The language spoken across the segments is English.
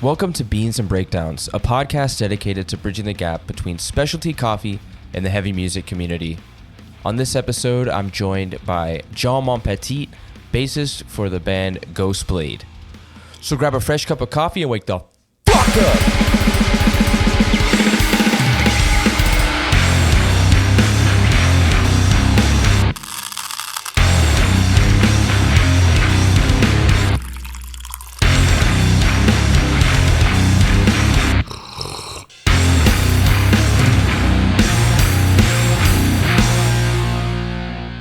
Welcome to Beans and Breakdowns, a podcast dedicated to bridging the gap between specialty coffee and the heavy music community. On this episode, I'm joined by Jon Monpetit, bassist for the band Ghostblade. So grab a fresh cup of coffee and wake the fuck up!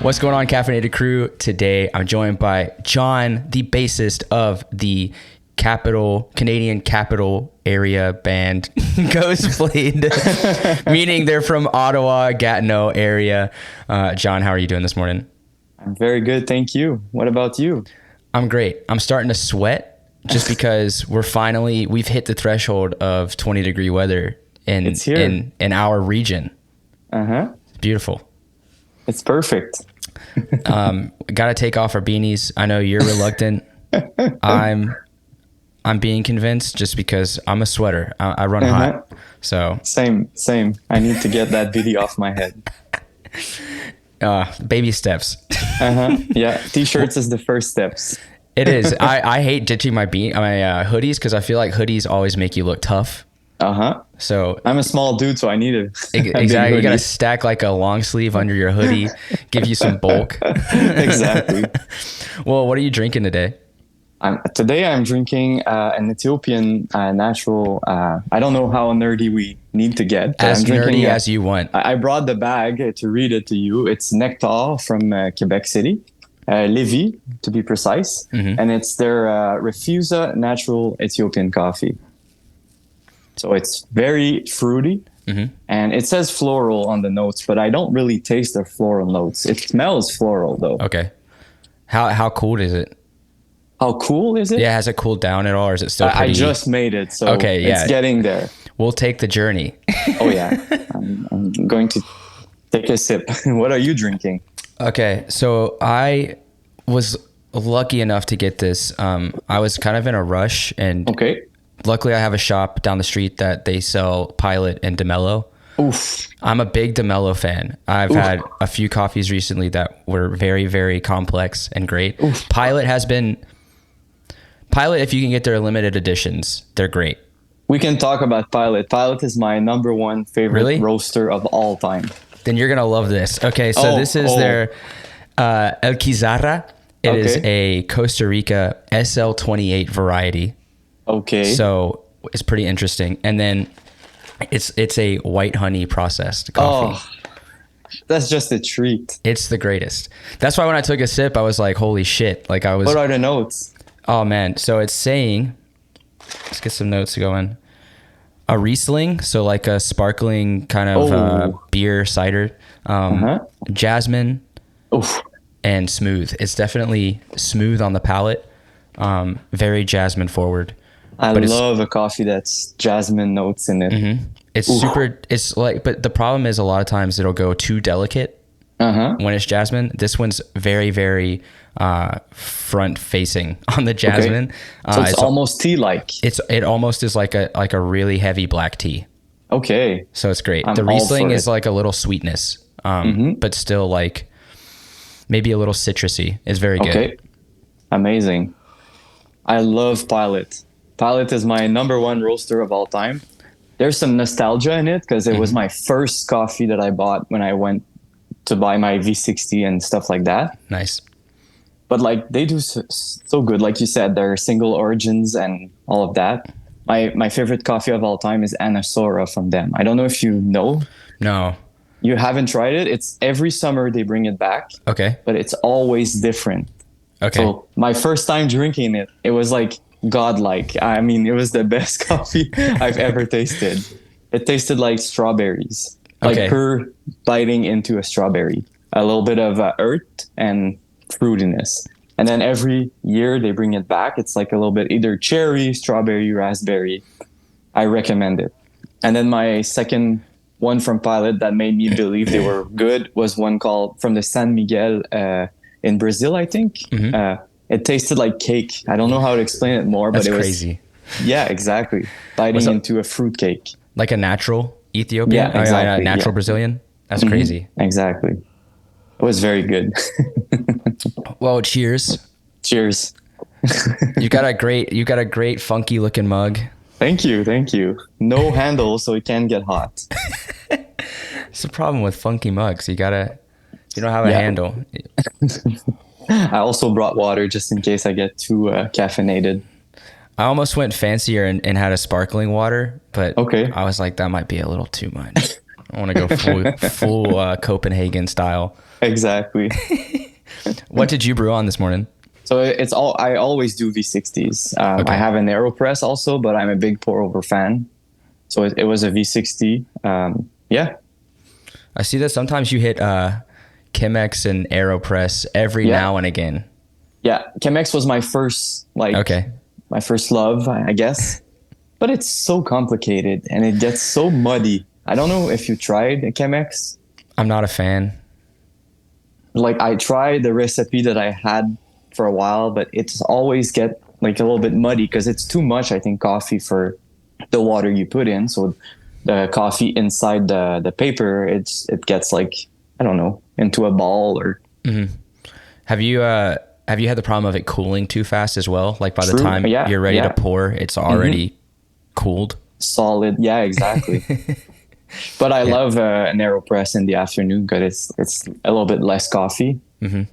What's going on, Caffeinated crew? Today, I'm joined by Jon, the bassist of the Canadian capital area band Ghostblade, meaning they're from Ottawa, Gatineau area. Jon, how are you doing this morning? I'm very good, thank you. What about you? I'm great. I'm starting to sweat just because we've hit the threshold of 20-degree weather in our region. It's beautiful. It's perfect. Gotta take off our beanies. I know you're reluctant. I'm being convinced just because I'm a sweater. I run hot. So same. I need to get that video off my head. Baby steps. Yeah, t-shirts is the first steps. It is. I hate ditching my hoodies because I feel like hoodies always make you look tough. So I'm a small dude, so I need it. Exactly. You got to stack like a long sleeve under your hoodie, give you some bulk. Exactly. Well, what are you drinking today? Today I'm drinking an Ethiopian natural. I don't know how nerdy we need to get. As nerdy as you want. I brought the bag to read it to you. It's Nectar from Quebec City. Lévis, to be precise. And it's their Refusa natural Ethiopian coffee. So it's very fruity, and it says floral on the notes, but I don't really taste the floral notes. It smells floral, though. Okay. How cool is it? How cool is it? Yeah, has it cooled down at all, or is it still pretty? I just made it, so it's getting there. We'll take the journey. Oh, yeah. I'm going to take a sip. What are you drinking? Okay, so I was lucky enough to get this. I was kind of in a rush, and luckily, I have a shop down the street that they sell Pilot and DeMello. Oof. I'm a big DeMello fan. I've had a few coffees recently that were very, very complex and great. Oof. Pilot, if you can get their limited editions, they're great. We can talk about Pilot. Pilot is my number one favorite roaster of all time. Then you're going to love this. Okay, so this is their El Quizarra. It is a Costa Rica SL28 variety. Okay. So it's pretty interesting. And then it's a white honey processed coffee. Oh, that's just a treat. It's the greatest. That's why when I took a sip, I was like, holy shit. What are the notes? Oh man. So it's saying, let's get some notes going. A Riesling. So like a sparkling kind of beer cider, jasmine, and smooth. It's definitely smooth on the palate. Very jasmine forward. I love a coffee that's jasmine notes in it. It's but the problem is a lot of times it'll go too delicate when it's jasmine. This one's very, very front facing on the jasmine. So it's almost tea-like. It almost is like a really heavy black tea. Okay. So it's great. The Riesling is like a little sweetness, but still like maybe a little citrusy. It's very good. Okay. Amazing. I love Pilot. Pilot is my number one roaster of all time. There's some nostalgia in it because it was my first coffee that I bought when I went to buy my V60 and stuff like that. Nice. But like they do so good. Like you said, they're single origins and all of that. My favorite coffee of all time is Anasora from them. I don't know if you know. No. You haven't tried it? It's every summer they bring it back. Okay. But it's always different. Okay. So my first time drinking it, it was like godlike. I mean, it was the best coffee I've ever tasted. It tasted like strawberries, like her biting into a strawberry. A little bit of earth and fruitiness. And then every year they bring it back. It's like a little bit either cherry, strawberry, raspberry. I recommend it. And then my second one from Pilot that made me believe they were good was one called from the San Miguel in Brazil, I think. It tasted like cake. I don't know how to explain it more, but That's crazy. Yeah, exactly. Biting into a fruitcake. Like a natural Ethiopian? Yeah, exactly. Natural Brazilian? That's crazy. Exactly. It was very good. Well, cheers. Cheers. You got a great funky looking mug. Thank you. Thank you. No handle, so it can get hot. It's the problem with funky mugs. You don't have a handle. I also brought water just in case I get too caffeinated. I almost went fancier and had a sparkling water, but okay. I was like, that might be a little too much. I want to go full Copenhagen style. Exactly. What did you brew on this morning? So I always do V60s. I have an AeroPress also, but I'm a big pour over fan. So it was a V60. Yeah. I see that sometimes you hit Chemex and AeroPress every now and again. Yeah. Chemex was my first, my first love, I guess. But it's so complicated and it gets so muddy. I don't know if you tried Chemex. I'm not a fan. Like I tried the recipe that I had for a while, but it's always get like a little bit muddy because it's too much, I think, coffee for the water you put in. So the coffee inside the paper, it gets like, I don't know, into a ball or. Mm-hmm. Have you had the problem of it cooling too fast as well? Like by the time you're ready to pour, it's already cooled. Solid. Yeah, exactly. But I love an AeroPress in the afternoon because it's a little bit less coffee. Mm-hmm.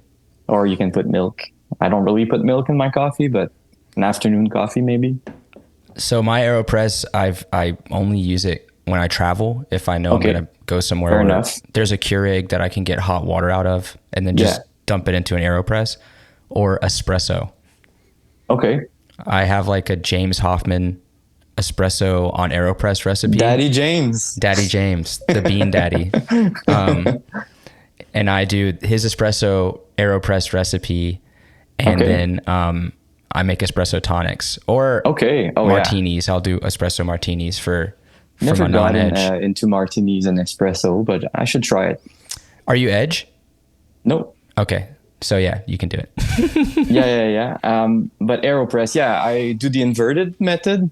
Or you can put milk. I don't really put milk in my coffee, but an afternoon coffee maybe. So my AeroPress, I only use it when I travel. If I know I'm going to go somewhere. Fair enough. There's a Keurig that I can get hot water out of and then just dump it into an AeroPress or espresso. Okay. I have like a James Hoffman espresso on AeroPress recipe. Daddy James, the Bean Daddy. And I do his espresso AeroPress recipe, and then I make espresso tonics or martinis. I'll do espresso martinis for Never my gotten non-edge. into martinis and espresso, but I should try it. Are you edge? No. Okay. So yeah, you can do it. yeah. But AeroPress, I do the inverted method.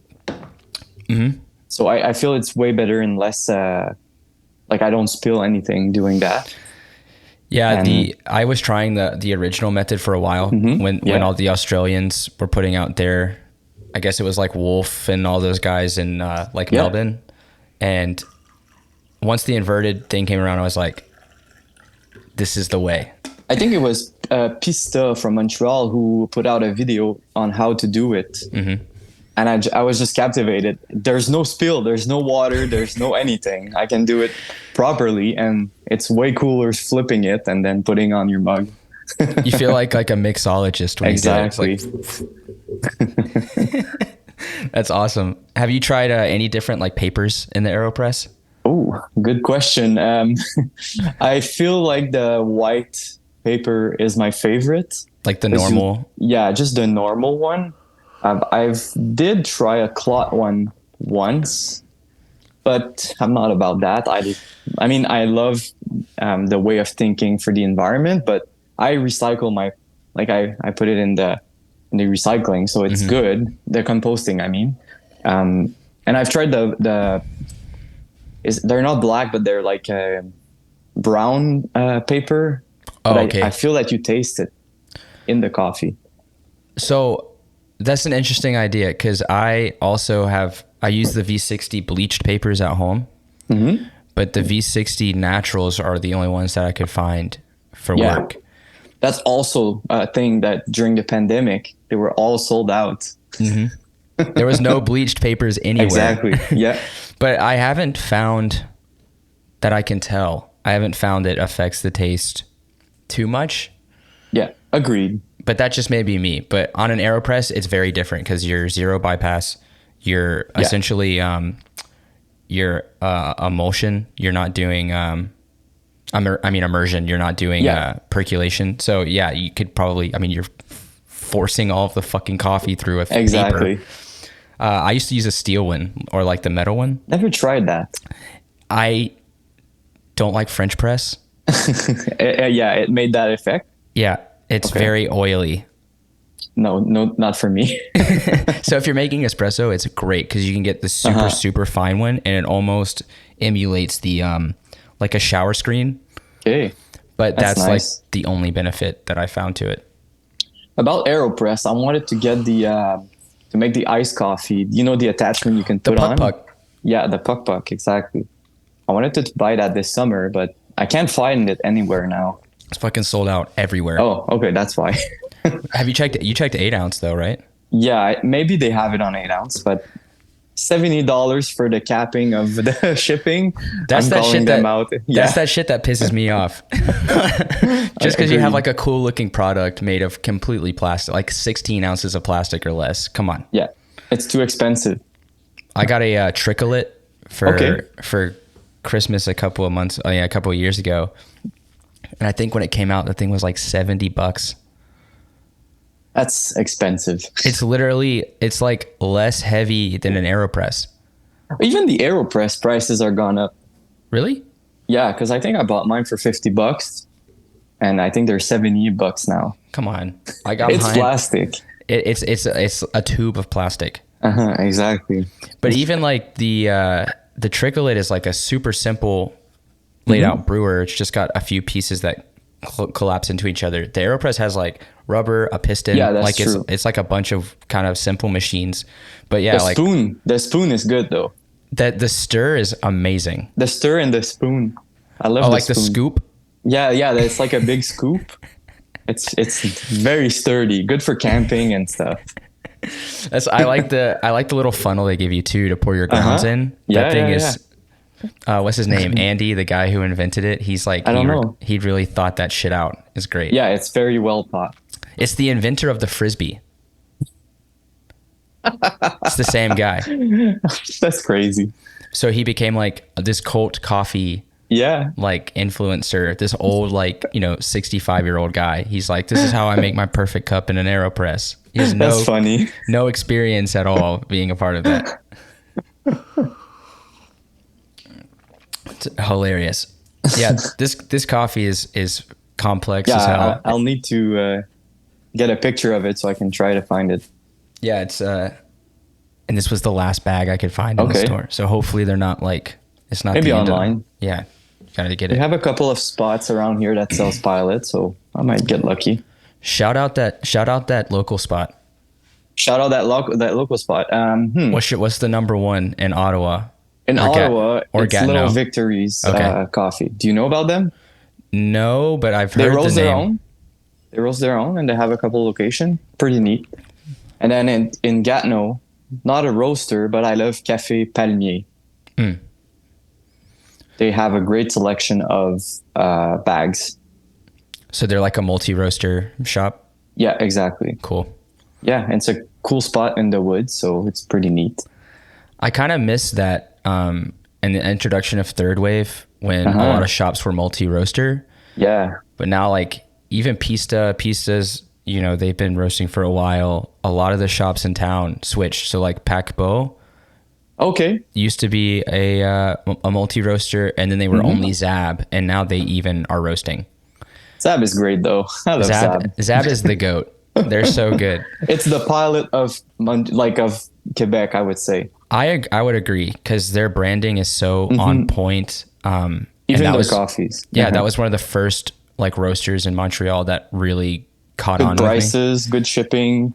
Mm-hmm. So I feel it's way better and less, like I don't spill anything doing that. Yeah, I was trying the original method for a while when all the Australians were putting out their, I guess it was like Wolf and all those guys in Melbourne. And once the inverted thing came around, I was like, this is the way. I think it was Pista from Montreal who put out a video on how to do it. Mm-hmm. And I was just captivated. There's no spill, there's no water, there's no anything. I can do it properly, and it's way cooler flipping it and then putting on your mug. You feel like a mixologist when you do it. That's awesome. Have you tried any different like papers in the AeroPress? Oh, good question. I feel like the white paper is my favorite. Like the normal? Just the normal one. I've did try a cloth one once, but I'm not about that. I mean, I love the way of thinking for the environment, but I recycle I put it in the recycling, so it's good. The composting, I mean. And I've tried they're not black, but they're like a brown paper. Oh, okay. I feel that you taste it in the coffee. So that's an interesting idea because I use the V60 bleached papers at home, but the V60 naturals are the only ones that I could find for work. That's also a thing that during the pandemic, they were all sold out. Mm-hmm. There was no bleached papers anywhere. Exactly. Yeah. But I haven't found that I can tell. I haven't found it affects the taste too much. Yeah. Agreed. But that just may be me. But on an AeroPress, it's very different because you're zero bypass. You're essentially your emulsion. You're not doing immersion. You're not doing percolation. So you could probably. I mean, you're forcing all of the fucking coffee through a paper. I used to use a steel one or like the metal one. Never tried that. I don't like French press. It made that effect. Yeah. It's very oily. No, not for me. So if you're making espresso, it's great because you can get the super fine one, and it almost emulates the like a shower screen. Okay. But that's nice. like the only benefit that I found to it. About AeroPress, I wanted to get the to make the iced coffee. You know the attachment you can put on? Puck. Yeah, the puck, exactly. I wanted to buy that this summer, but I can't find it anywhere now. It's fucking sold out everywhere. Oh, okay, that's why. Have you checked? You checked 8 ounce though, right? Yeah, maybe they have it on 8 ounce, but $70 for the capping of the shipping. That's that shit That's that shit that pisses me off. Just because you have like a cool looking product made of completely plastic, like 16 ounces of plastic or less. Come on. Yeah, it's too expensive. I got a Trickle-It for Christmas a couple of years ago, and I think when it came out, the thing was like $70. That's expensive. It's like less heavy than an AeroPress. Even the AeroPress prices are gone up. Really? Yeah, because I think I bought mine for $50, and I think they're $70 now. Come on, I got it's mine. Plastic. It's a tube of plastic. Exactly. But even like the Trickle-It is like a super simple laid out brewer. It's just got a few pieces that collapse into each other. The AeroPress has like rubber, a piston. Yeah, that's like true. It's like a bunch of kind of simple machines. But yeah, the spoon is good though. That the stir is amazing. The stir and the spoon. I love the scoop. Yeah, it's like a big scoop. It's very sturdy, good for camping and stuff. I like the little funnel they give you too to pour your grounds in. That thing is what's his name? Andy, the guy who invented it. He's like, I don't know. He really thought that shit out. It's great. Yeah, it's very well thought. It's the inventor of the Frisbee. It's the same guy. That's crazy. So he became like this cult coffee like influencer, this old 65-year-old guy. He's like, this is how I make my perfect cup in an AeroPress. He has That's funny. No experience at all being a part of that. It's hilarious. Yeah, this coffee is complex as hell. I'll need to get a picture of it so I can try to find it. Yeah, it's and this was the last bag I could find in the store. So hopefully they're not like, it's not maybe online. Yeah, gotta get it. We have a couple of spots around here that sells Pilot, so I might get lucky. Shout out that local spot. Shout out that local spot. What's the number one in Ottawa? In Ottawa, it's Gatineau? Little Victories Coffee. Do you know about them? No, but I've heard the name. They roast their own, and they have a couple locations. Pretty neat. And then in Gatineau, not a roaster, but I love Café Palmier. They have a great selection of bags. So they're like a multi-roaster shop? Yeah, exactly. Cool. Yeah, and it's a cool spot in the woods, so it's pretty neat. I kind of miss that in the introduction of Third Wave when a lot of shops were multi-roaster. Yeah. But now like even Pistas, they've been roasting for a while. A lot of the shops in town switched. So like Paquebot used to be a multi-roaster, and then they were only Zab, and now they even are roasting. Zab is great though. I love Zab. Zab is the GOAT. They're so good. It's the Pilot of Quebec, I would say. I would agree because their branding is so on point. Even their coffees. Yeah, that was one of the first like roasters in Montreal that really caught on. Good prices, good shipping,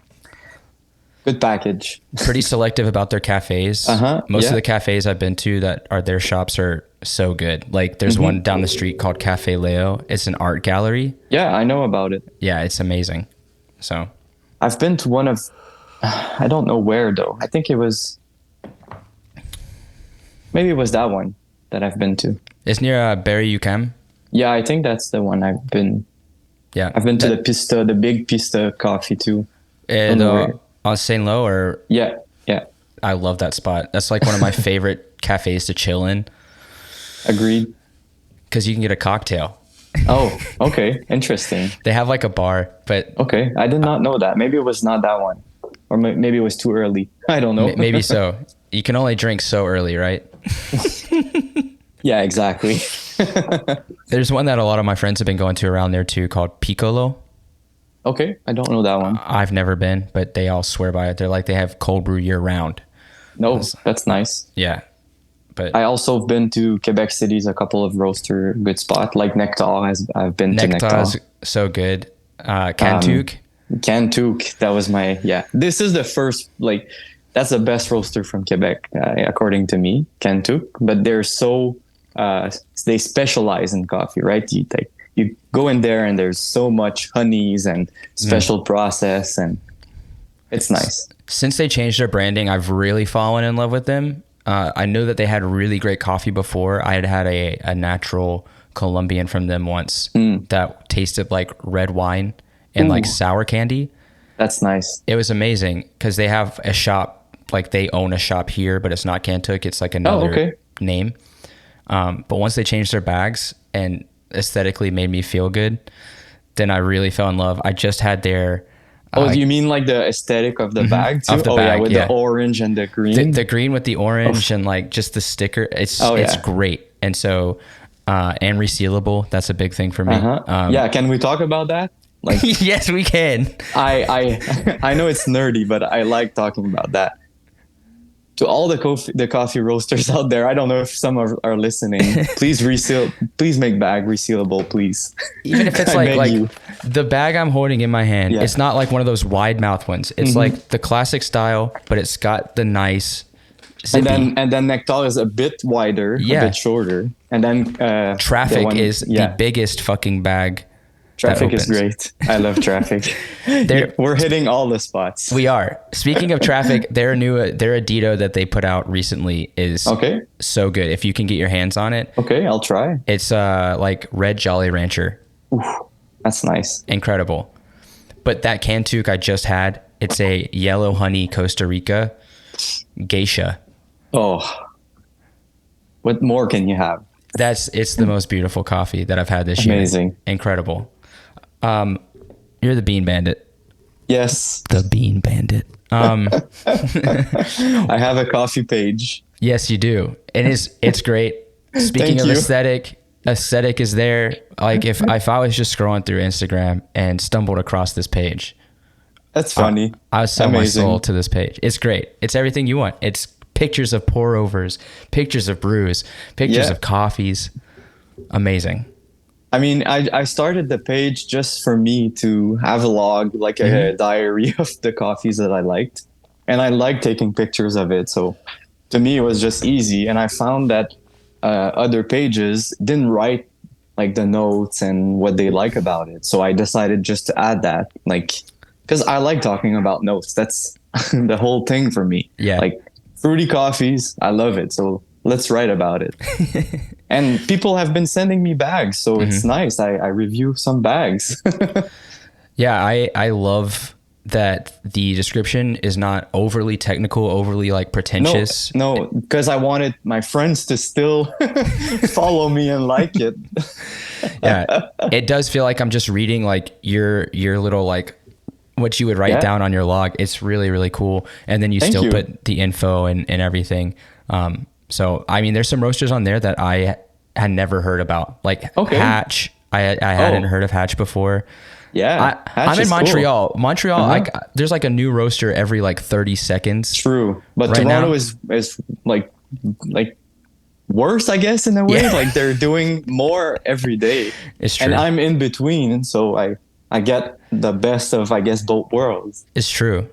good package. Pretty selective about their cafes. Most of the cafes I've been to that are their shops are so good. Like there's one down the street called Cafe Leo. It's an art gallery. Yeah, I know about it. Yeah, it's amazing. So I've been to one of, I don't know where though. I think maybe it was that one that I've been to. It's near Barry UQAM. Yeah, I think that's the one I've been. Yeah, I've been to the big Pista coffee too. On St. Lo or? Yeah. I love that spot. That's like one of my favorite cafes to chill in. Agreed. Because you can get a cocktail. Oh, okay. Interesting. They have like a bar, but... Okay, I did not know that. Maybe it was not that one. Or maybe it was too early. I don't know. Maybe so. You can only drink so early, right? Yeah, exactly. There's one that a lot of my friends have been going to around there too called Piccolo. Okay, I don't know that one. I've never been, but they all swear by it. They're like they have cold brew year round. No, that's nice. Yeah, but I also been to Quebec City's a couple of roaster good spot like Nectar. I've been to Nectar. Nectar's so good. Cantuk. Cantuk, that was this is the first, like, that's the best roaster from Quebec, according to me, Cantuk. But they're so they specialize in coffee, right? You go in there and there's so much honeys and special process, and it's nice. Since they changed their branding, I've really fallen in love with them. I know that they had really great coffee before. I had a natural Colombian from them once that tasted like red wine and like sour candy. That's nice. It was amazing because they have a shop, like they own a shop here, but it's not Cantuk. It's like another name. But once they changed their bags and aesthetically made me feel good, then I really fell in love. I just had their... you mean like the aesthetic of the bag too? Of the bag, with the orange and the green. The green with the orange and like just the sticker. It's great. And so, and resealable. That's a big thing for me. Can we talk about that? Like, yes, we can. I know it's nerdy, but I like talking about that. To all the coffee roasters out there, I don't know if some are listening. Please make bag resealable, please. Even if it's like the bag I'm holding in my hand, it's not like one of those wide mouth ones. It's like the classic style, but it's got the nice zippy. And then Nectar is a bit wider, a bit shorter. And then Traffic is the biggest fucking bag. Traffic is great. I love Traffic. We're hitting all the spots. We are. Speaking of Traffic, their Adito that they put out recently is so good. If you can get your hands on it. Okay, I'll try. It's like Red Jolly Rancher. Oof, that's nice. Incredible. But that Cantuk I just had, it's a yellow honey Costa Rica geisha. Oh. What more can you have? It's the most beautiful coffee that I've had this year. Amazing. Incredible. You're the Bean Bandit. Yes. The Bean Bandit. I have a coffee page. Yes, you do. It's great. Speaking of aesthetic is there. Like if I was just scrolling through Instagram and stumbled across this page. That's funny. I would sell my soul to this page. It's great. It's everything you want. It's pictures of pour overs, pictures of brews, pictures of coffees. Amazing. I mean, I started the page just for me to have a log, like a diary of the coffees that I liked. And I like taking pictures of it. So to me, it was just easy. And I found that other pages didn't write like the notes and what they like about it. So I decided just to add that, like, because I like talking about notes. That's the whole thing for me. Yeah. Like fruity coffees, I love it. So let's write about it. And people have been sending me bags, so it's nice. I review some bags. Yeah, I love that the description is not overly technical, overly like pretentious. No, because I wanted my friends to still follow me and like it. Yeah, it does feel like I'm just reading like your little like what you would write down on your log. It's really, really cool. And then you put the info and everything. So, I mean, there's some roasters on there that I had never heard about, like Hatch. I hadn't heard of Hatch before. Yeah. I'm in Montreal. Cool. Montreal, there's like a new roaster every like 30 seconds. True. But right Toronto is like worse, I guess, in a way. Yeah. Like they're doing more every day. It's true. And I'm in between. So I get the best of, I guess, both worlds. It's true.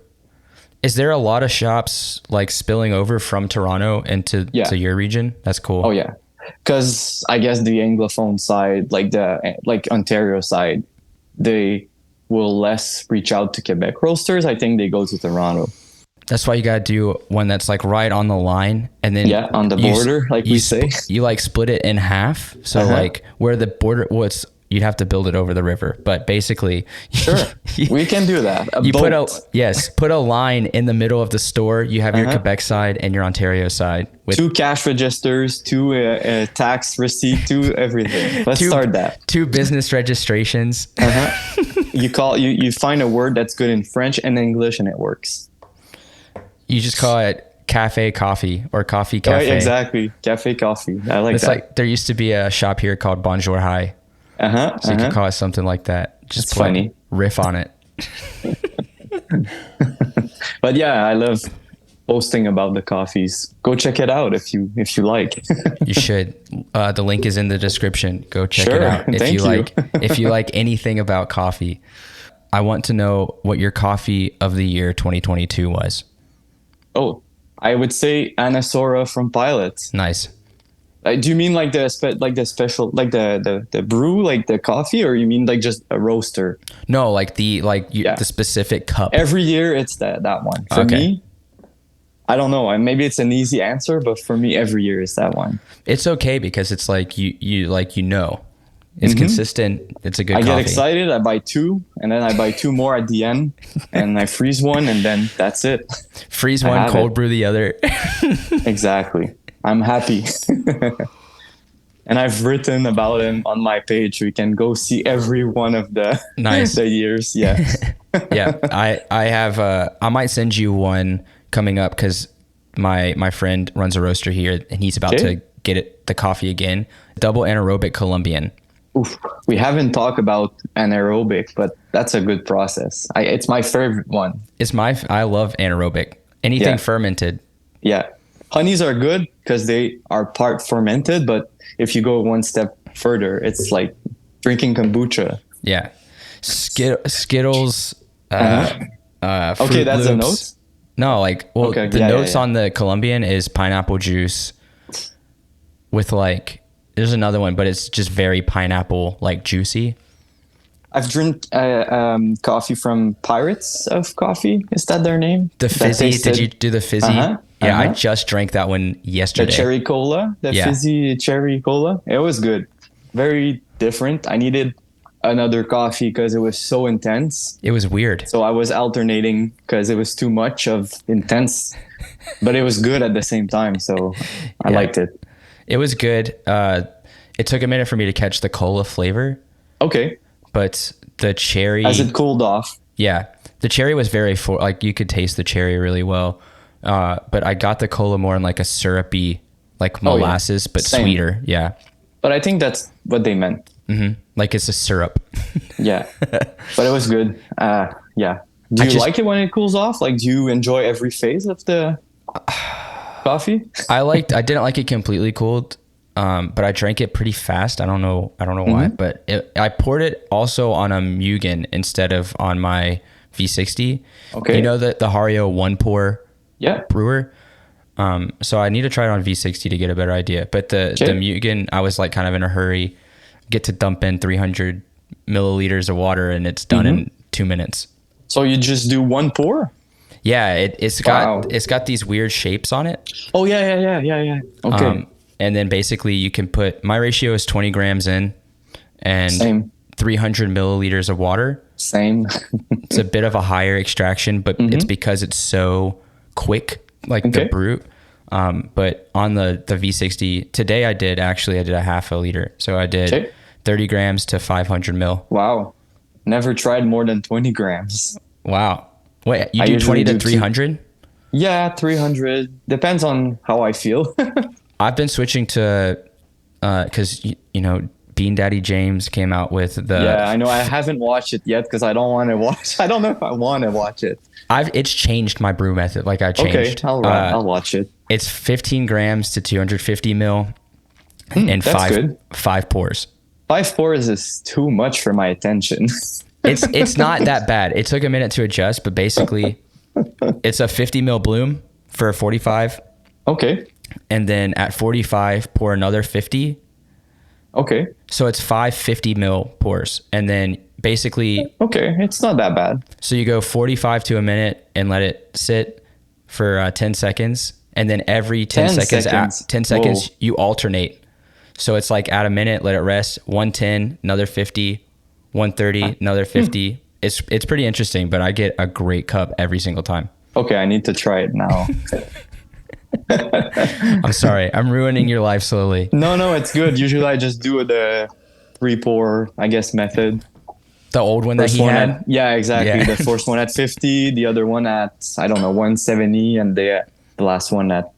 Is there a lot of shops like spilling over from Toronto into to your region? That's cool. Oh yeah, because I guess the Anglophone side, like Ontario side, they will less reach out to Quebec roasters. I think they go to Toronto. That's why you gotta do one that's like right on the line, and then on the border, like we say. You like split it in half, so like where the border you'd have to build it over the river, but basically we can do that. Put a line in the middle of the store. You have your Quebec side and your Ontario side with 2 cash registers, 2 tax receipt, 2 everything. Let's start that. 2 business registrations. You find a word that's good in French and English and it works. You just call it cafe coffee or coffee cafe. Oh, exactly. Cafe coffee. I like that. It's like there used to be a shop here called Bonjour High. So you could call it something like that. Just funny. Riff on it. But yeah, I love posting about the coffees. Go check it out if you like. You should. The link is in the description. Go check it out if Thank you like. If you like anything about coffee. I want to know what your coffee of the year 2022 was. Oh, I would say Anasora from Pilot. Nice. Do you mean like the special, like the brew, like the coffee, or you mean like just a roaster? No, like the specific cup. Every year it's that one. For me, I don't know. Maybe it's an easy answer, but for me, every year is that one. It's okay because it's like you know. It's consistent. It's a good coffee. I get excited. I buy two, and then I buy two more at the end, and I freeze one, and then that's it. Freeze one, cold brew the other. Exactly. I'm happy. And I've written about him on my page. You can go see every one of the the years. Yeah. Yeah. I have. I might send you one coming up because my friend runs a roaster here, and he's about to get the coffee again. Double anaerobic Colombian. Oof. We haven't talked about anaerobic, but that's a good process. It's my favorite one. I love anaerobic. Anything fermented. Yeah. Honeys are good because they are part fermented, but if you go one step further, it's like drinking kombucha. Yeah. Skittles. Okay, that's Loops. a note? No, the notes on the Colombian is pineapple juice with there's another one, but it's just very pineapple, juicy. I've drank coffee from Pirates of Coffee. Is that their name? The fizzy. Did you do the fizzy? Yeah, I just drank that one yesterday. The cherry cola, fizzy cherry cola. It was good. Very different. I needed another coffee because it was so intense. It was weird. So I was alternating because it was too much of intense, but it was good at the same time. So I liked it. It was good. It took a minute for me to catch the cola flavor. Okay. But the cherry... As it cooled off. Yeah. The cherry was very... you could taste the cherry really well. But I got the cola more in a syrupy, molasses, but Same. sweeter. Yeah. But I think that's what they meant. Mm-hmm. It's a syrup. Yeah. But it was good. Yeah. Do you like it when it cools off? Do you enjoy every phase of the coffee? I didn't like it completely cooled. But I drank it pretty fast. I don't know why, but I poured it also on a Mugen instead of on my V60. Okay. You know the Hario one pour brewer? So I need to try it on V60 to get a better idea. But the Mugen, I was kind of in a hurry, get to dump in 300 milliliters of water and it's done in 2 minutes. So you just do one pour? Yeah, it's got these weird shapes on it. Oh yeah. Okay. And then basically you can put, my ratio is 20 grams in and 300 milliliters of water. Same. It's a bit of a higher extraction, but it's because it's so quick, the brute. But on the V60, today I did a half a liter. So I did 30 grams to 500 mil. Wow. Never tried more than 20 grams. Wow. Wait, you do 20 to 300? Yeah, 300. Depends on how I feel. I've been switching to, because, Bean Daddy James came out with the... Yeah, I know. I haven't watched it yet because I don't want to watch. I don't know if I want to watch it. It's changed my brew method. I changed. Okay, I'll watch it. It's 15 grams to 250 mil and five pours. 5 pours is too much for my attention. It's not that bad. It took a minute to adjust, but basically it's a 50 mil bloom for a 45. Okay. And then at 45, pour another 50. Okay. So it's 5 50 mil pours. And then basically... Okay, it's not that bad. So you go 45 to a minute and let it sit for 10 seconds. And then every 10 seconds, you alternate. So it's at a minute, let it rest, 110, another 50, 130, another 50. It's pretty interesting, but I get a great cup every single time. Okay, I need to try it now. I'm sorry. I'm ruining your life slowly. No, it's good. Usually I just do the 3-pour, I guess, method. The old one that he had? Yeah, exactly. Yeah. The first one at 50, the other one at, 170, and the last one at...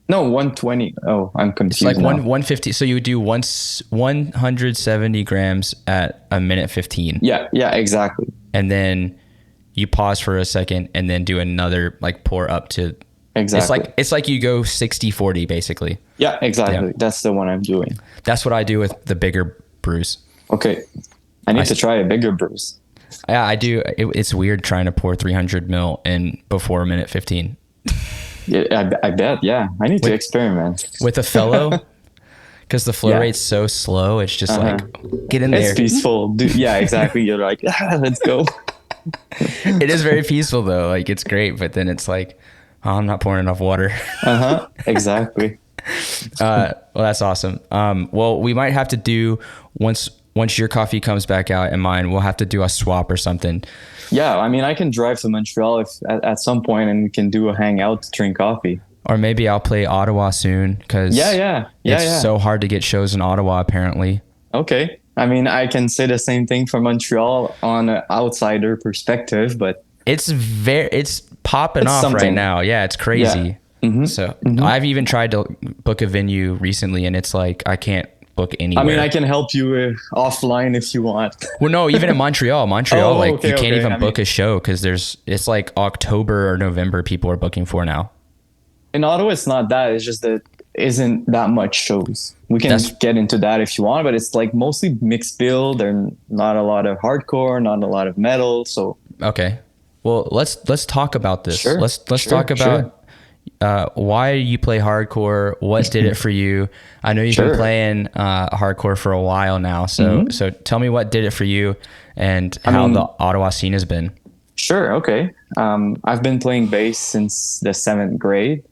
No, 120. Oh, I'm confused. It's 150. So you would do 170 grams at a minute 15. Yeah, exactly. and then you pause for a second and then do another like pour up to. Exactly. It's like you go 60-40 basically. Yeah, exactly. Yeah. That's the one I'm doing. That's what I do with the bigger brews. Okay. I need to try a bigger brews. Yeah, I do. It's weird trying to pour 300 ml in before minute 15. Yeah, I bet. Yeah. I need to experiment. With a fellow, because the flow rate's so slow. It's just like, get in there. It's peaceful. Yeah, exactly. You're like, let's go. It is very peaceful though. Like it's great. But then it's like, oh, I'm not pouring enough water. Exactly. Well, that's awesome. Well, we might have to do once your coffee comes back out and mine, we'll have to do a swap or something. Yeah, I mean, I can drive to Montreal at some point, and we can do a hangout to drink coffee. Or maybe I'll play Ottawa soon because it's so hard to get shows in Ottawa apparently. Okay, I mean, I can say the same thing for Montreal on an outsider perspective, but it's popping off right now. Yeah, it's crazy. Yeah. So I've even tried to book a venue recently, and it's like I can't book anywhere. I mean, I can help you offline if you want. Well, no, even in Montreal, you can't even book a show because it's like October or November people are booking for now. In Ottawa, it's not that. It's just that isn't that much shows. We can get into that if you want, but it's like mostly mixed build. There's not a lot of hardcore, not a lot of metal. So okay, well let's talk about this. Sure. Let's talk about why you play hardcore. What did it for you? I know you've been playing hardcore for a while now. So tell me what did it for you and how the Ottawa scene has been. Sure. Okay. I've been playing bass since the 7th grade.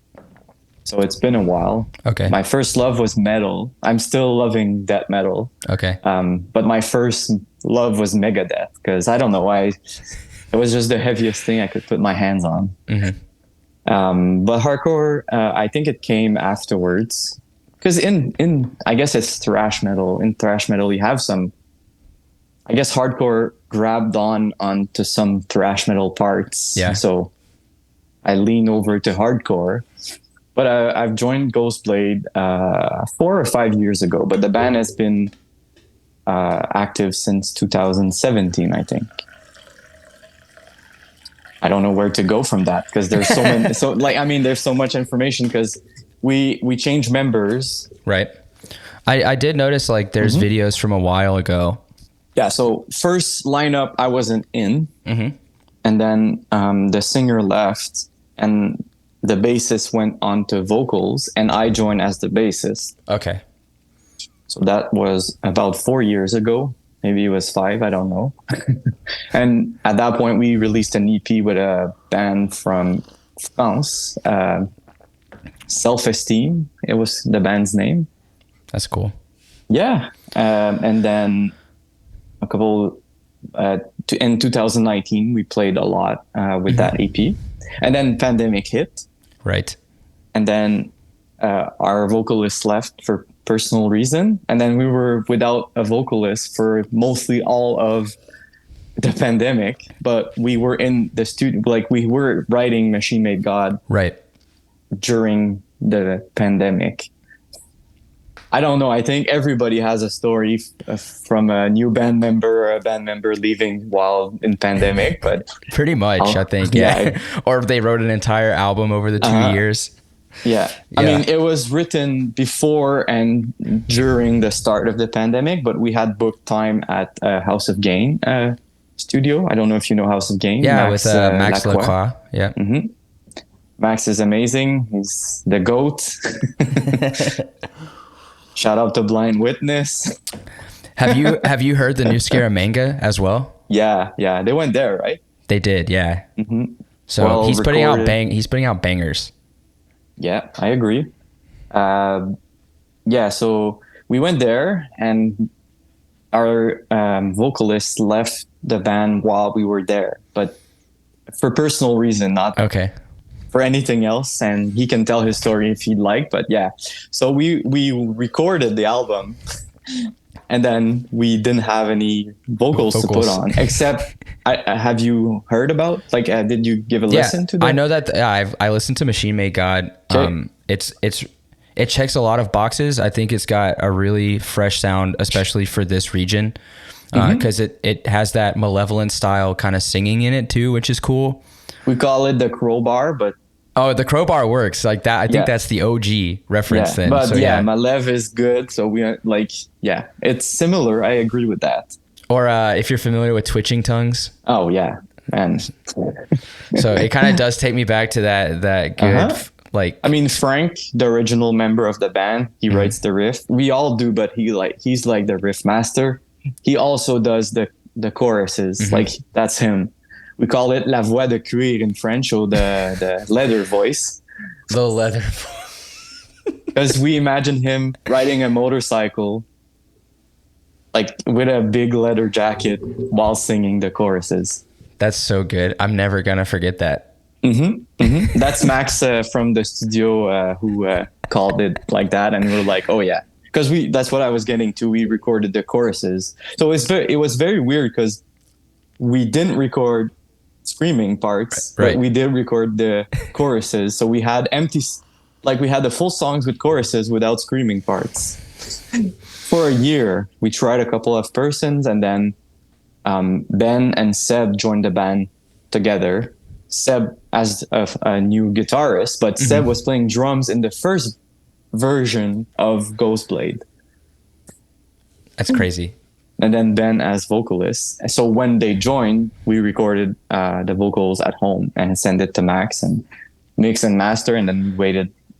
So it's been a while. Okay. My first love was metal. I'm still loving death metal. Okay. But my first love was Megadeth because I don't know why. It was just the heaviest thing I could put my hands on. But hardcore, I think it came afterwards because in I guess it's thrash metal. In thrash metal, you have some, I guess hardcore grabbed onto some thrash metal parts. Yeah. So I lean over to hardcore, but I've joined Ghostblade 4 or 5 years ago, but the band has been active since 2017, I think. I don't know where to go from that because there's so many. There's so much information because we change members. Right. I did notice like there's videos from a while ago. Yeah. So first lineup I wasn't in, and then the singer left, and the bassist went on to vocals, and I joined as the bassist. Okay. So that was about 4 years ago. Maybe it was 5, I don't know. And at that point, we released an EP with a band from France, Self-Esteem. It was the band's name. That's cool. Yeah. And then in 2019, we played a lot with that EP. And then pandemic hit. Right. And then our vocalist left for personal reason, and then we were without a vocalist for mostly all of the pandemic, but we were in the studio, like we were writing Machine Made God right during the pandemic. I don't know, I think everybody has a story from a new band member or a band member leaving while in pandemic, but pretty much I think or they wrote an entire album over the 2 years. Yeah. I mean, it was written before and during the start of the pandemic, but we had booked time at House of Gain studio. I don't know if you know House of Gain. Yeah, Max, with Max Lacroix. Yeah. Max is amazing. He's the GOAT. Shout out to Blind Witness. Have you heard the new Scaramanga as well? Yeah. They went there, right? They did, yeah. So he's putting out bangers. Yeah, I agree. So we went there, and our vocalist left the band while we were there, but for personal reason, not for anything else. And he can tell his story if he'd like. But yeah, so we recorded the album, and then we didn't have any vocals to put on. Except, have you heard about? Like, did you give a listen to that? I know that I listened to Machine Made God. It checks a lot of boxes. I think it's got a really fresh sound, especially for this region. because it has that malevolent style kind of singing in it too, which is cool. We call it the crowbar, but the crowbar works like that. I think that's the OG reference then. But so, Malev is good. So we it's similar. I agree with that. Or if you're familiar with Twitching Tongues. Oh yeah, man. So it kind of does take me back to that good I mean, Frank, the original member of the band, he writes the riff. We all do, but he's like the riff master. He also does the choruses. Like that's him. We call it la voix de cuir in French, or the leather voice. The leather voice. Because we imagine him riding a motorcycle, like with a big leather jacket while singing the choruses. That's so good. I'm never gonna forget that. That's Max from the studio who called it like that, and we were like, oh yeah, because that's what I was getting to. We recorded the choruses, so it was very weird because we didn't record screaming parts, right. But we did record the choruses. So we had we had the full songs with choruses without screaming parts. For a year, we tried a couple of persons, and then Ben and Seb joined the band together. Seb as a new guitarist, but Seb was playing drums in the first version of Ghostblade. That's crazy. And then Ben as vocalist. So when they joined, we recorded the vocals at home and sent it to Max and mix and master, and then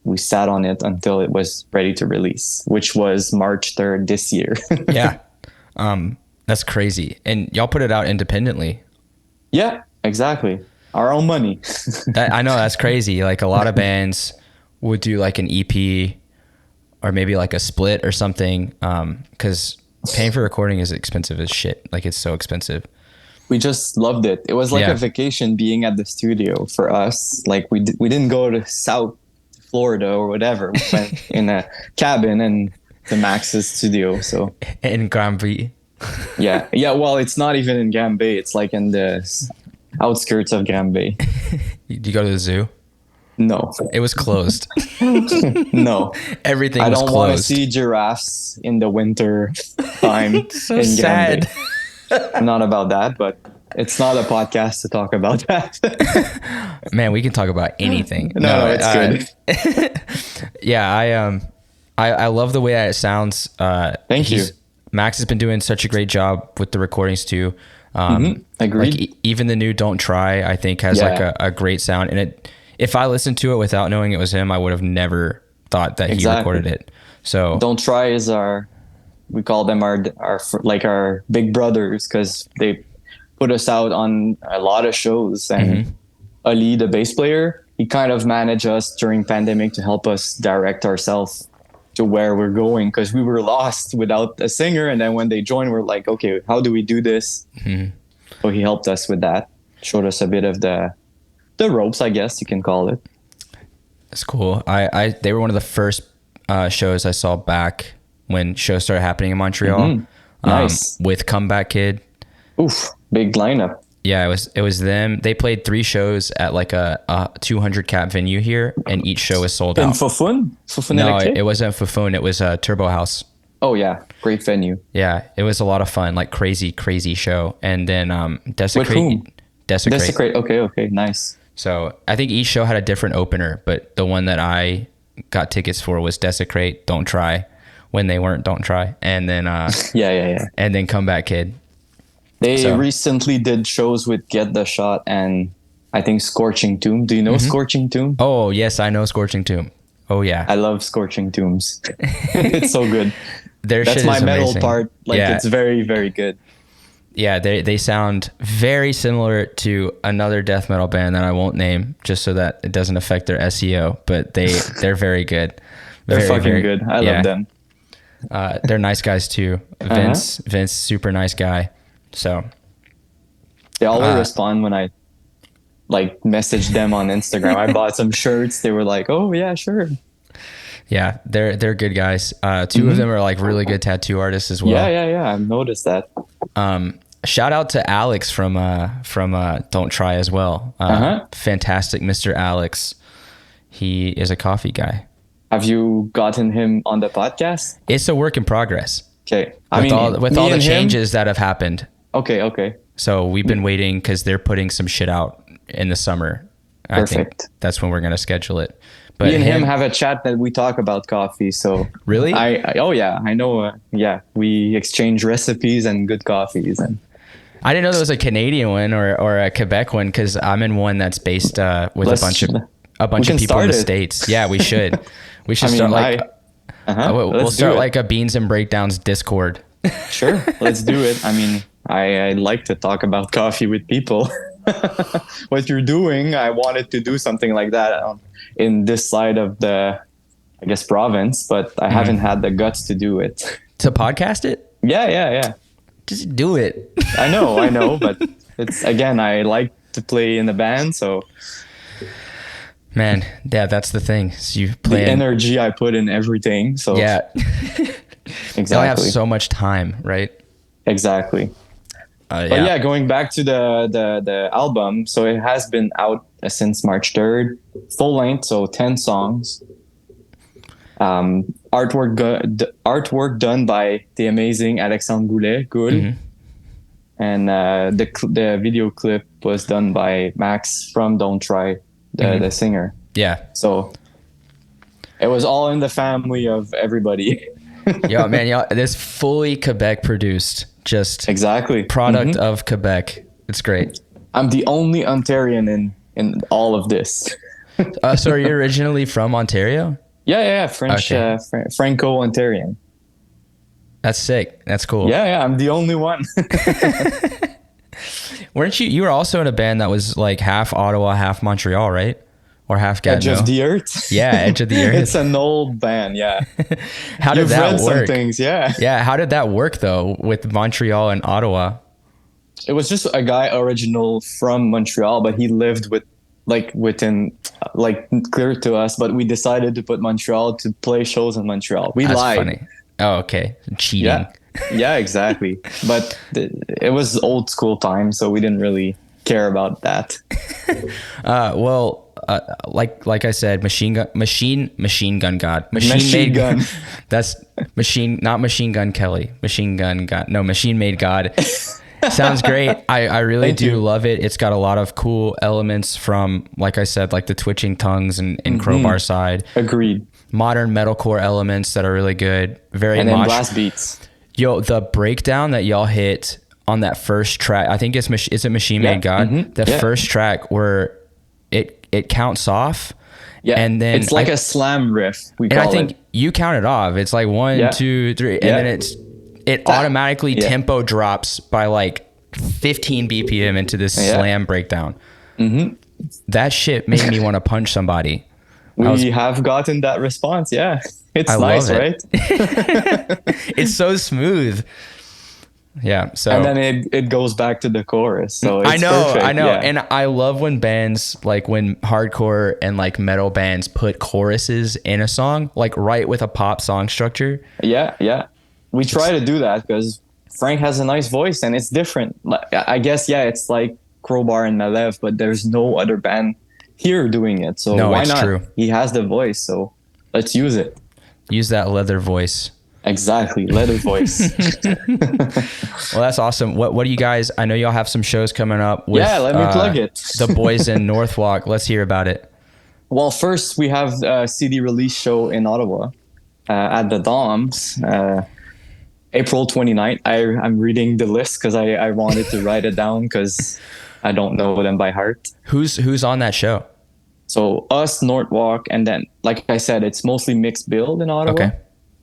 we sat on it until it was ready to release, which was March 3rd this year. Yeah. That's crazy. And y'all put it out independently. Yeah, exactly. Our own money. I know, that's crazy. Like a lot of bands would do like an EP or maybe like a split or something, because paying for recording is expensive as shit. Like it's so expensive. We just loved it. It was like a vacation being at the studio for us. Like we didn't go to South Florida or whatever. We went in a cabin and to Max's studio. So in Granby. Yeah. Well, it's not even in Granby. It's like in the outskirts of Granby. Did you go to the zoo? No. It was closed. No. Everything was closed. I don't want to see giraffes in the winter time. So in sad. I'm not about that, but it's not a podcast to talk about that. Man, we can talk about anything. No, it's good. Yeah, I love the way that it sounds. Thank you. Max has been doing such a great job with the recordings too. Agreed. Like even the new "Don't Try," I think has like a great sound. And if I listened to it without knowing it was him, I would have never thought that he recorded it. So "Don't Try" is we call them our big brothers, because they put us out on a lot of shows. And Ali, the bass player, he kind of managed us during pandemic to help us direct ourselves to where we're going, because we were lost without a singer. And then when they joined, we're like, okay, how do we do this? So he helped us with that, showed us a bit of the ropes, I guess you can call it. That's cool. They were one of the first shows I saw back when shows started happening in Montreal. Nice. With Comeback Kid. Oof, big lineup. Yeah, it was them. They played 3 shows at like a 200 cap venue here, and each show was sold out. In Fofun? No, it wasn't Fofun. It was Turbo House. Oh yeah, great venue. Yeah, it was a lot of fun. Like crazy show. And then Desecrate. With whom? Desecrate. Okay, nice. So I think each show had a different opener, but the one that I got tickets for was Desecrate, Don't Try, when they weren't Don't Try, and then yeah, and then Comeback Kid. They recently did shows with Get the Shot and I think Scorching Tomb. Do you know Scorching Tomb? Oh, yes, I know Scorching Tomb. Oh, yeah. I love Scorching Tombs. It's so good. That's my metal part. It's very, very good. Yeah, they sound very similar to another death metal band that I won't name, just so that it doesn't affect their SEO, but they're very good. They're fucking good. I love them. They're nice guys too. Vince, super nice guy. So they always respond when I message them on Instagram. I bought some shirts. They were like, "Oh yeah, sure." Yeah, they're good guys. 2 of them are like really good tattoo artists as well. Yeah. I've noticed that. Shout out to Alex from Don't Try as well. Fantastic, Mr. Alex. He is a coffee guy. Have you gotten him on the podcast? It's a work in progress. Okay. With all the changes that have happened. Okay. So we've been waiting because they're putting some shit out in the summer. Perfect. I think that's when we're going to schedule it. But me and him have a chat that we talk about coffee. So really? Oh yeah, I know. We exchange recipes and good coffees. And I didn't know there was a Canadian one or a Quebec one because I'm in one that's based with a bunch of people in the States. Yeah, we should. We should start we'll start like a Beans and Breakdowns Discord. Sure, let's do it. I mean, I like to talk about coffee with people. What you're doing, I wanted to do something like that in this side of the, I guess, province, but I haven't had the guts to do it. To podcast it? Yeah. Just do it. I know, but it's, again, I like to play in the band, so. Man, yeah, that's the thing. So you play the energy I put in everything. So yeah, exactly. I have so much time, right? Exactly. But yeah, going back to the album, so it has been out since March 3rd, full length, so 10 songs. Artwork done by the amazing Alexandre Goulet, Mm-hmm. And the video clip was done by Max from Don't Try, the singer. Yeah. So it was all in the family of everybody. This fully Quebec produced, just exactly product of Quebec. It's great. I'm the only Ontarian in all of this. So are you originally from Ontario? Yeah, French, okay. Franco-Ontarian. That's sick. That's cool. Yeah, I'm the only one. Weren't you were also in a band that was like half Ottawa, half Montreal, right? Or half Gatineau? Edge of the Earth? Yeah, Edge of the Earth. It's an old band, yeah. How did that work? Some things, yeah. Yeah, how did that work though with Montreal and Ottawa? It was just a guy original from Montreal, but he lived within clear to us, but we decided to put Montreal to play shows in Montreal. That's lied. Funny. Oh, okay. Cheating. Yeah, exactly. But it was old school time, so we didn't really care about that. Like I said, machine gun god. Machine gun. That's not Machine Gun Kelly. Machine gun god. No, machine made god. Sounds great. I really do love it. It's got a lot of cool elements from, like I said, like the twitching tongues and crowbar side. Agreed. Modern metalcore elements that are really good. And then blast beats. Yo, the breakdown that y'all hit on that first track, I think is it Machine Made God? Mm-hmm. The first track where it counts off. Yeah, and then it's like a slam riff. I think you count it off. It's like 1, 2, 3, and then it automatically tempo drops by like 15 BPM into this slam breakdown. Mm-hmm. That shit made me want to punch somebody. We have gotten that response. Yeah, it's nice, right? It's so smooth. Yeah. So and then it goes back to the chorus. So it's I know, perfect. Yeah. And I love when bands when hardcore and like metal bands put choruses in a song, like right with a pop song structure. Yeah. We try to do that because Frank has a nice voice and it's different. I guess it's like Crowbar and Mylène, but there's no other band here doing it. So why not? True. He has the voice, so let's use it. Use that leather voice. Exactly, leather voice. Well, that's awesome. What do you guys? I know y'all have some shows coming up. With, let me plug it. The boys in Northwalk. Let's hear about it. Well, first we have a CD release show in Ottawa at the Doms. April 29th. I'm reading the list because I wanted to write it down because I don't know them by heart. Who's on that show? So us, Northwalk, and then, like I said, it's mostly mixed build in Ottawa. Okay.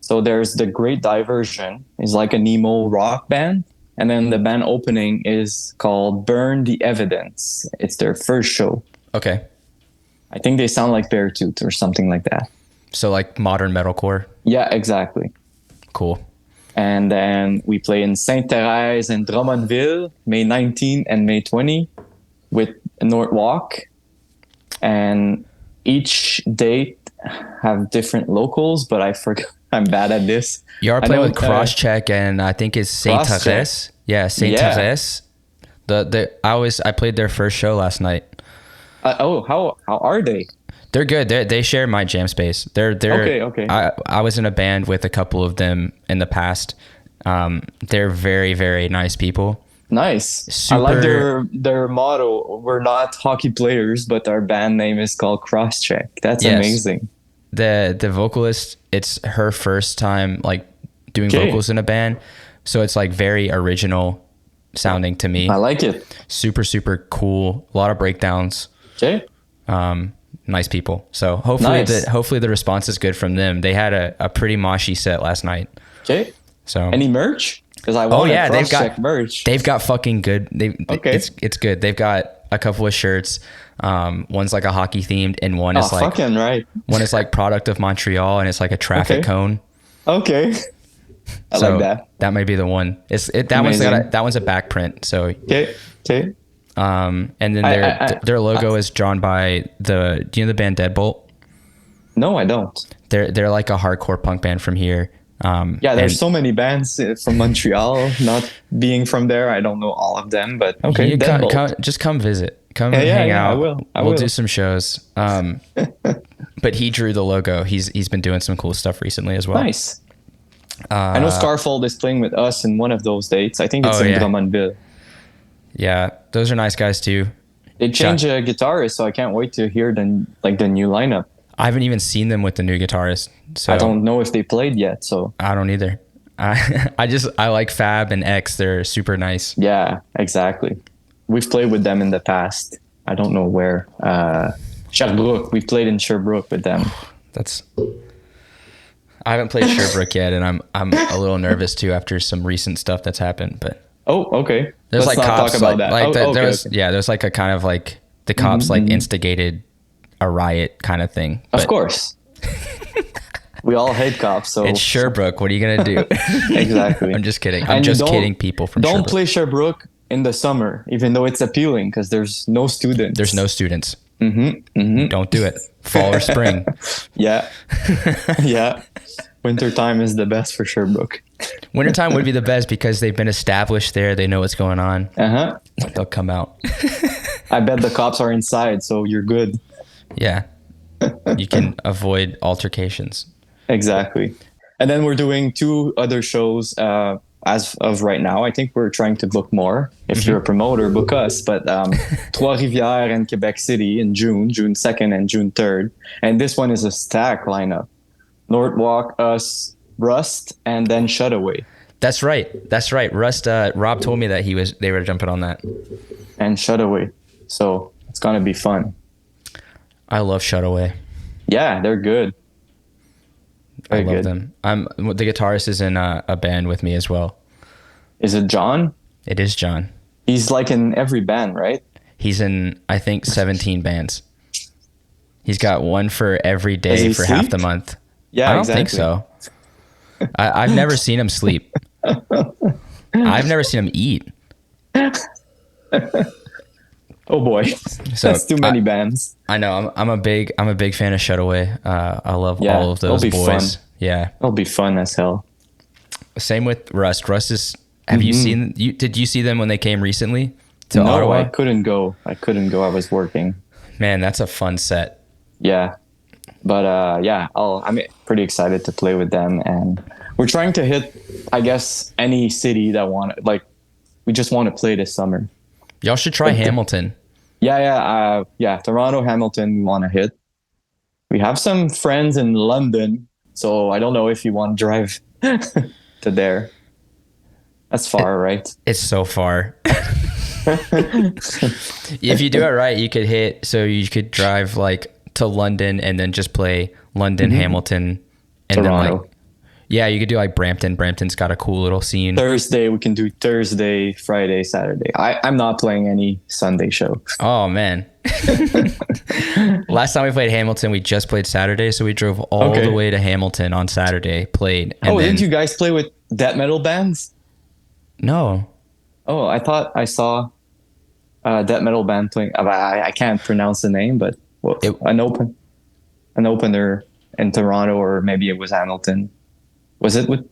So there's the Great Diversion. It's like a Nemo rock band. And then the band opening is called Burn the Evidence. It's their first show. Okay. I think they sound like Beartooth or something like that. So like modern metalcore? Yeah, exactly. Cool. And then we play in Sainte-Thérèse and Drummondville, May 19 and May 20 with Northwalk. And each date have different locals, but I forgot. I'm bad at this. You are playing with Crosscheck and I think it's Sainte-Thérèse. Yeah, Sainte-Thérèse. I played their first show last night. How are they? They're good. They share my jam space. They're okay. I was in a band with a couple of them in the past, They're very, very nice people. Nice. I like their motto. We're not hockey players, but our band name is called Crosscheck. That's amazing. The vocalist, it's her first time like doing vocals in a band, so it's like very original sounding to me. I like it. Super, super cool. A lot of breakdowns. Okay. Nice people. So hopefully hopefully the response is good from them. They had a pretty moshy set last night. Okay. So any merch? Because I want they've got merch. They've got fucking good. It's good. They've got a couple of shirts. One's like a hockey themed, and one is like fucking right. One is like product of Montreal, and it's like a traffic cone. Okay. I like that. That might be the one. That one's a back print. So okay. And then their logo is drawn by do you know the band Deadbolt? No, I don't. They're like a hardcore punk band from here. There's so many bands from Montreal. Not being from there, I don't know all of them, but okay. Just come visit. Come hang out. I will do some shows. But he drew the logo. He's been doing some cool stuff recently as well. Nice. I know Scarfold is playing with us in one of those dates. I think it's in Drummondville. Yeah, those are nice guys too. They changed a guitarist, so I can't wait to hear the new lineup. I haven't even seen them with the new guitarist, so I don't know if they played yet. So I don't either. I like Fab and X. They're super nice. Yeah, exactly. We've played with them in the past. I don't know where. Sherbrooke. We played in Sherbrooke with them. I haven't played Sherbrooke yet, and I'm a little nervous too after some recent stuff that's happened. But okay. There's Let's like not cops talk about that. There's like a kind of like the cops like instigated a riot kind of thing. Of course. We all hate cops, so it's Sherbrooke. What are you gonna do? Exactly. I'm just kidding. I'm just kidding. People from don't Sherbrooke. play Sherbrooke in the summer, even though it's appealing because there's no students. There's no students. Don't do it. Fall or spring. Yeah. Wintertime is the best for Sherbrooke. Wintertime would be the best because they've been established there. They know what's going on. They'll come out. I bet the cops are inside, so you're good. Yeah. You can avoid altercations. Exactly. And then we're doing 2 other shows as of right now. I think we're trying to book more. If you're a promoter, book us. But Trois-Rivières and Quebec City in June 2nd and June 3rd. And this one is a stack lineup. Northwalk, us, Rust, and then Shutaway. That's right. Rust, Rob told me that they were jumping on that. And Shutaway. So it's going to be fun. I love Shutaway. Yeah, they're good. I love them. The guitarist is in a band with me as well. Is it John? It is John. He's like in every band, right? He's in, I think, 17 bands. He's got one for every day for half the month. Yeah, I don't think so. I've never seen him sleep. I've never seen him eat. Oh boy, so that's too many bands. I know. I'm a big fan of Shutaway. I love all of those boys. Fun. Yeah, it'll be fun as hell. Same with Rust. Rust is. Have you seen? Did you see them when they came recently to Ottawa? No, I couldn't go. I was working. Man, that's a fun set. Yeah, but I'm pretty excited to play with them, and we're trying to hit, I guess, any city that we just want to play this summer. Y'all should try Hamilton. Toronto, Hamilton, we want to hit. We have some friends in London, so I don't know if you want to drive to there. That's far, right? It's so far. If you do it right, you could drive like to London and then just play London, Hamilton, and Toronto. Then you could do like Brampton. Brampton's got a cool little scene. Thursday, we can do Thursday, Friday, Saturday. I'm not playing any Sunday show. Oh, man. Last time we played Hamilton, we just played Saturday, so we drove all the way to Hamilton on Saturday, played. And didn't you guys play with death metal bands? No. Oh, I thought I saw a death metal band playing. I can't pronounce the name, but an opener in Toronto, or maybe it was Hamilton. Was it who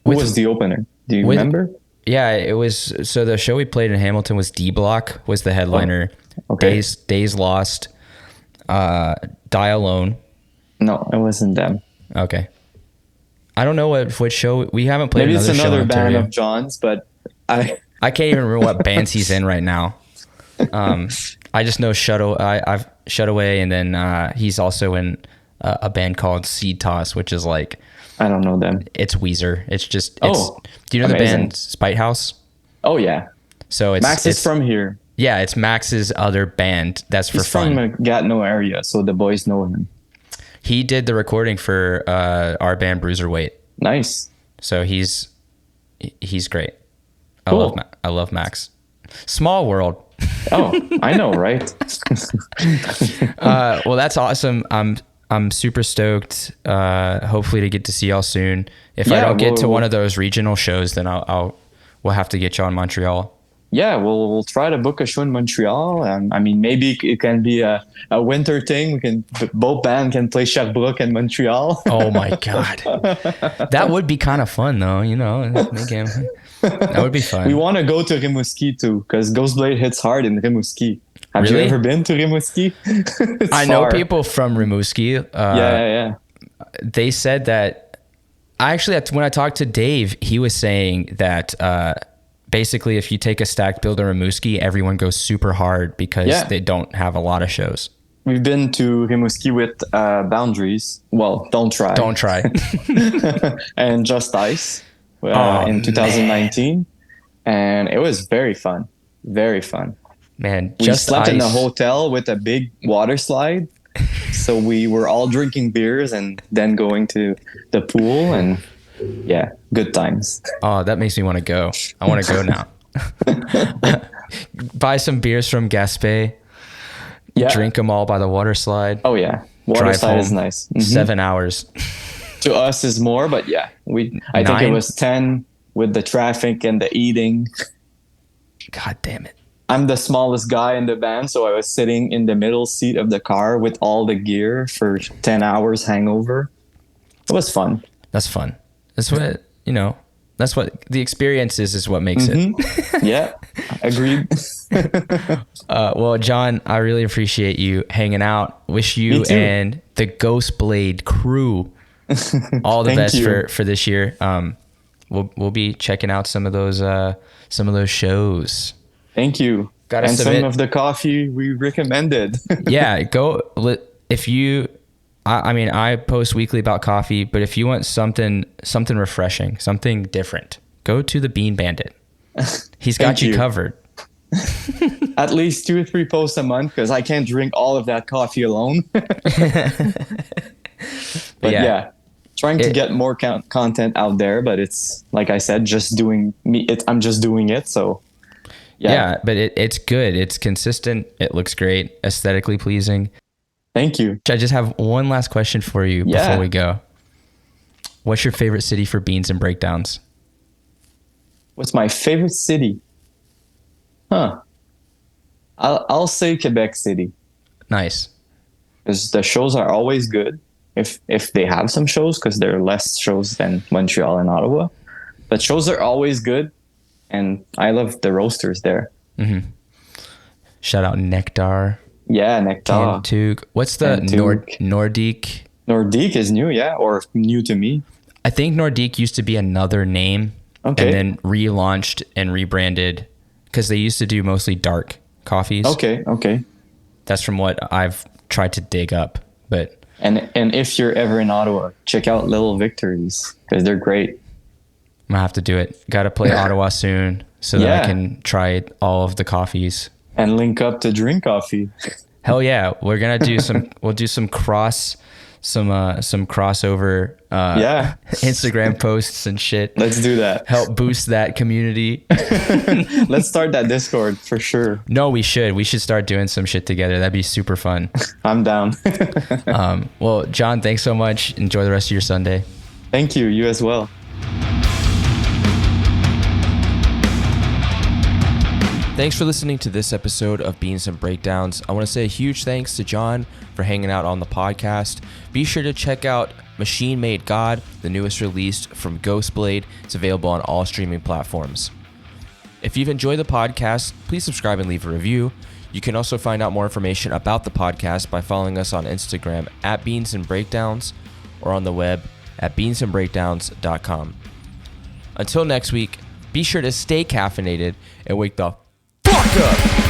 was the opener? Do you remember? Yeah, it was. So the show we played in Hamilton was D Block was the headliner. Oh, okay. Days Lost, Die Alone. No, it wasn't them. Okay. I don't know which show we haven't played. Maybe it's another band Ontario. of John's, but I can't even remember what bands he's in right now. I just know I've Shut Away, and then he's also in a band called Seed Toss, which is like, I don't know them. It's Weezer. It's just do you know amazing. the band Spite House? Oh yeah. So Max is from here. Yeah, it's Max's other band. That's for fun. He's from Gatineau area, so the boys know him. He did the recording for our band Bruiserweight. Nice. So he's great. Cool. I love Max. Small world. Oh, I know, right? Well, that's awesome. I'm super stoked. Hopefully to get to see y'all soon. If I don't get to one of those regional shows, then we'll have to get you on Montreal. Yeah, we'll try to book a show in Montreal. I mean, maybe it can be a winter thing. Both bands can play Sherbrooke and Montreal. Oh my God. That would be kind of fun though, that would be fun. We want to go to Rimouski too, because Ghostblade hits hard in Rimouski. Have you ever been to Rimouski? I know people from Rimouski. Yeah. They said that, when I talked to Dave, he was saying that basically if you take a stacked bill to Rimouski, everyone goes super hard because they don't have a lot of shows. We've been to Rimouski with Boundaries. Well, Don't Try. Don't Try. And Just Ice in 2019. And it was very fun. Very fun. Man, we slept in a hotel with a big water slide. So we were all drinking beers and then going to the pool, and yeah, good times. Oh, that makes me want to go. I want to go now. Buy some beers from Gaspé. Yeah. Drink them all by the water slide. Oh yeah. Water slide is nice. Mm-hmm. 7 hours. To us is more, but yeah, I think it was 10 with the traffic and the eating. God damn it. I'm the smallest guy in the band, so I was sitting in the middle seat of the car with all the gear for 10 hours hangover. It was fun. That's fun. That's what, that's what the experience is what makes it. Yeah, agreed. Well, John, I really appreciate you hanging out. Wish you and the Ghostblade crew all the best for this year. We'll be checking out some of those shows. Thank you. And some of the coffee we recommended. Yeah, go if you. I post weekly about coffee, but if you want something refreshing, something different, go to the Bean Bandit. He's got you covered. At least 2 or 3 posts a month, because I can't drink all of that coffee alone. But yeah, trying to get more content out there, but it's like I said, I'm just doing it. So yeah, but it's good. It's consistent. It looks great, aesthetically pleasing. Thank you. I just have one last question for you before we go. What's your favorite city for Beans and Breakdowns? What's my favorite city? I'll say Quebec City. Nice. Because the shows are always good. If they have some shows, because there are less shows than Montreal and Ottawa. But shows are always good. And I love the roasters there. Mm-hmm. Shout out Nectar. Yeah, Nectar. Cantug. What's the Nordique? Nordique is new, or new to me. I think Nordique used to be another name. Okay. And then relaunched and rebranded because they used to do mostly dark coffees. Okay. That's from what I've tried to dig up. But and if you're ever in Ottawa, check out Little Victories because they're great. I'm gonna have to do it. Got to play Ottawa soon so that I can try all of the coffees and link up to drink coffee. Hell yeah, we're gonna do some. We'll do some crossover. Instagram posts and shit. Let's do that. Help boost that community. Let's start that Discord for sure. No, we should. We should start doing some shit together. That'd be super fun. I'm down. Well, John, thanks so much. Enjoy the rest of your Sunday. Thank you. You as well. Thanks for listening to this episode of Beans and Breakdowns. I want to say a huge thanks to John for hanging out on the podcast. Be sure to check out Machine Made God, the newest release from Ghostblade. It's available on all streaming platforms. If you've enjoyed the podcast, please subscribe and leave a review. You can also find out more information about the podcast by following us on Instagram at Beans and Breakdowns or on the web at beansandbreakdowns.com. Until next week, be sure to stay caffeinated and wake the fuck up.